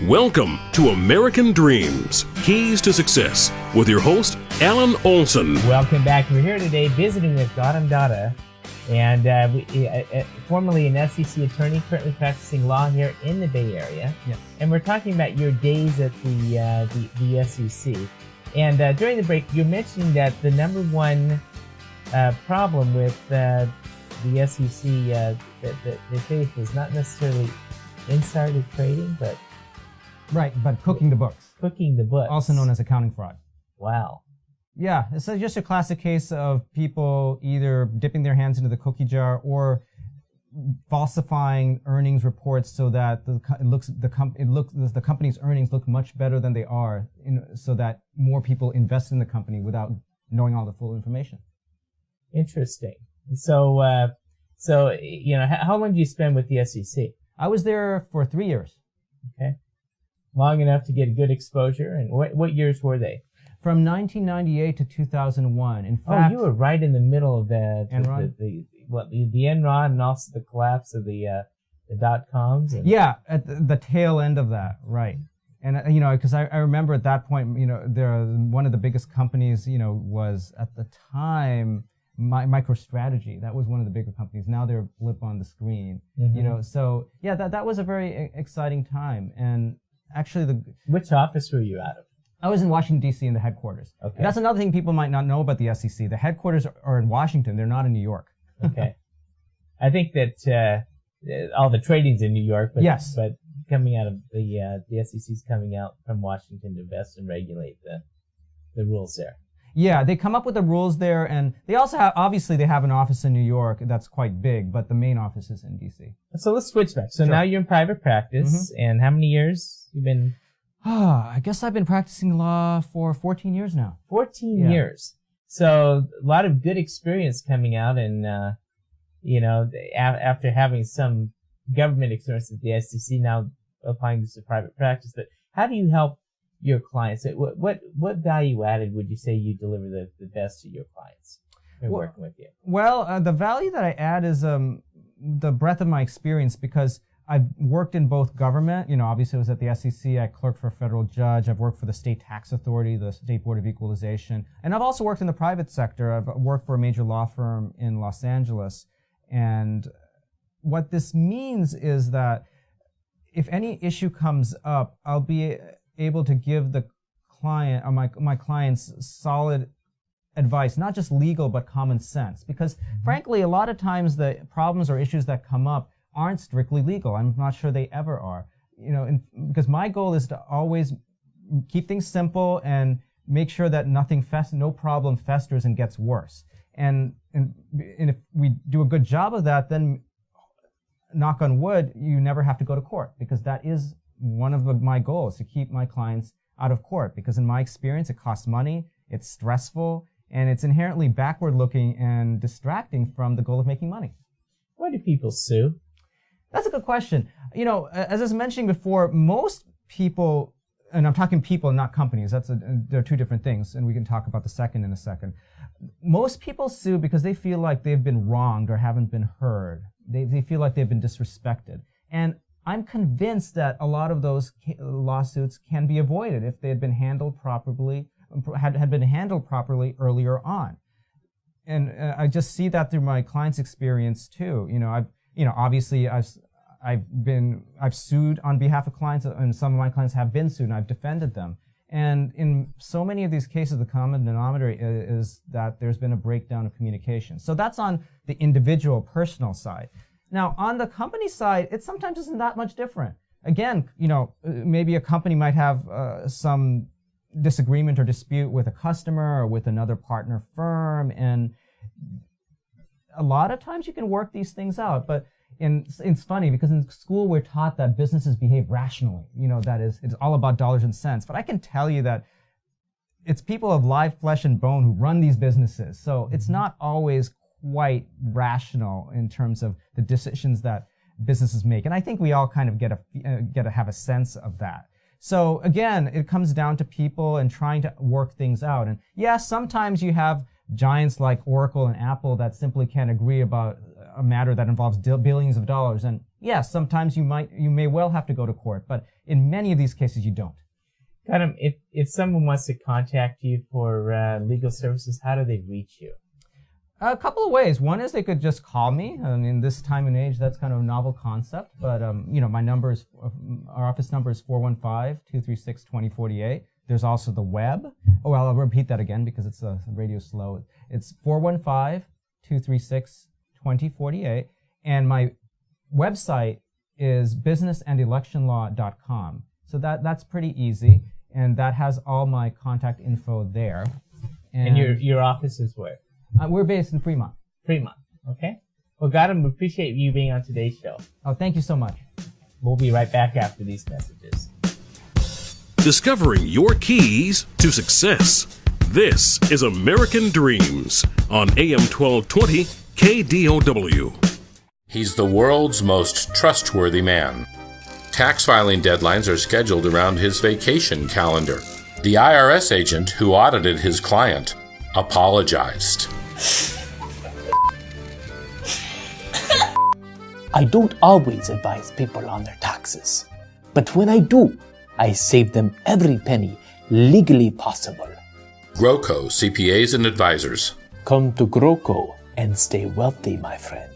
Welcome to American Dreams, Keys to Success, with your host, Alan Olson. Welcome back. We're here today visiting with Gautam Datta, and formerly an SEC attorney, currently practicing law here in the Bay Area. Yes. And we're talking about your days at the SEC. And during the break, you mentioned that the number one problem with the SEC that they face was not necessarily insider trading, but cooking the books. Cooking the books. Also known as accounting fraud. Wow. Yeah, it's just a classic case of people either dipping their hands into the cookie jar or falsifying earnings reports so that the company's earnings look much better than they are, so that more people invest in the company without knowing all the full information. Interesting. So how long did you spend with the SEC? I was there for 3 years. Okay. Long enough to get a good exposure. And what years were they? From 1998 to 2001. In fact, you were right in the middle of the Enron? the Enron and also the collapse of the dot-coms. Yeah, at the tail end of that, right. And, because I remember at that point, one of the biggest companies, was at the time MicroStrategy. That was one of the bigger companies. Now they're a blip on the screen, So yeah, that was a very exciting time. And actually, which office were you out of? I was in Washington, D.C. in the headquarters. Okay. And that's another thing people might not know about the SEC. The headquarters are in Washington. They're not in New York. Okay. I think that all the trading's in New York, but, yes. But coming out of the SEC's coming out from Washington to invest and regulate the rules there. Yeah, they come up with the rules there, and they also they have an office in New York that's quite big, but the main office is in D.C. So let's switch back. So Sure. now you're in private practice, and how many years you've been? I guess I've been practicing law for 14 years now. 14 years. So a lot of good experience coming out, and after having some government experience at the SEC, now applying this to private practice. But how do you help your clients? What value added would you say you deliver the best to your clients when working with you? Well, the value that I add is the breadth of my experience, because I've worked in both government. Obviously I was at the SEC. I clerked for a federal judge. I've worked for the State Tax Authority, the State Board of Equalization, and I've also worked in the private sector. I've worked for a major law firm in Los Angeles, and what this means is that if any issue comes up, I'll be able to give the client or my clients solid advice, not just legal but common sense. Because frankly, a lot of times the problems or issues that come up aren't strictly legal. I'm not sure they ever are. Because my goal is to always keep things simple and make sure that no problem festers and gets worse. And if we do a good job of that, then knock on wood, you never have to go to court, because that is one of my goals, to keep my clients out of court, because in my experience, it costs money, it's stressful, and it's inherently backward-looking and distracting from the goal of making money. Why do people sue? That's a good question. As I was mentioning before, most people, and I'm talking people, not companies, there are two different things, and we can talk about the second in a second. Most people sue because they feel like they've been wronged or haven't been heard. They feel like they've been disrespected. And I'm convinced that a lot of those lawsuits can be avoided if they had been handled properly, had been handled properly earlier on. And I just see that through my clients' experience too. Obviously I've sued on behalf of clients, and some of my clients have been sued, and I've defended them. And in so many of these cases, the common denominator is that there's been a breakdown of communication. So that's on the individual, personal side. Now, on the company side, it sometimes isn't that much different. Again, maybe a company might have some disagreement or dispute with a customer or with another partner firm, and a lot of times you can work these things out. But it's funny, because in school we're taught that businesses behave rationally. That is, it's all about dollars and cents. But I can tell you that it's people of live flesh and bone who run these businesses. So it's not always quite rational in terms of the decisions that businesses make. And I think we all kind of get to have a sense of that. So again, it comes down to people and trying to work things out. And yes, sometimes you have giants like Oracle and Apple that simply can't agree about a matter that involves billions of dollars. And yes, sometimes you may well have to go to court. But In many of these cases, you don't. Adam, if someone wants to contact you for legal services, how do they reach you? A couple of ways. One is they could just call me. I mean, this time and age, that's kind of a novel concept. But, my number is, our office number is 415-236-2048. There's also the web. Oh, well, I'll repeat that again because it's radio slow. It's 415-236-2048. And my website is businessandelectionlaw.com. So that's pretty easy. And that has all my contact info there. And your office is where? We're based in Fremont. Fremont, okay. Well, Gautam, we appreciate you being on today's show. Oh, thank you so much. We'll be right back after these messages. Discovering your keys to success. This is American Dreams on AM 1220 KDOW. He's the world's most trustworthy man. Tax filing deadlines are scheduled around his vacation calendar. The IRS agent who audited his client apologized. I don't always advise people on their taxes, but when I do, I save them every penny legally possible. GROCO CPAs and Advisors. Come to GROCO and stay wealthy, my friend.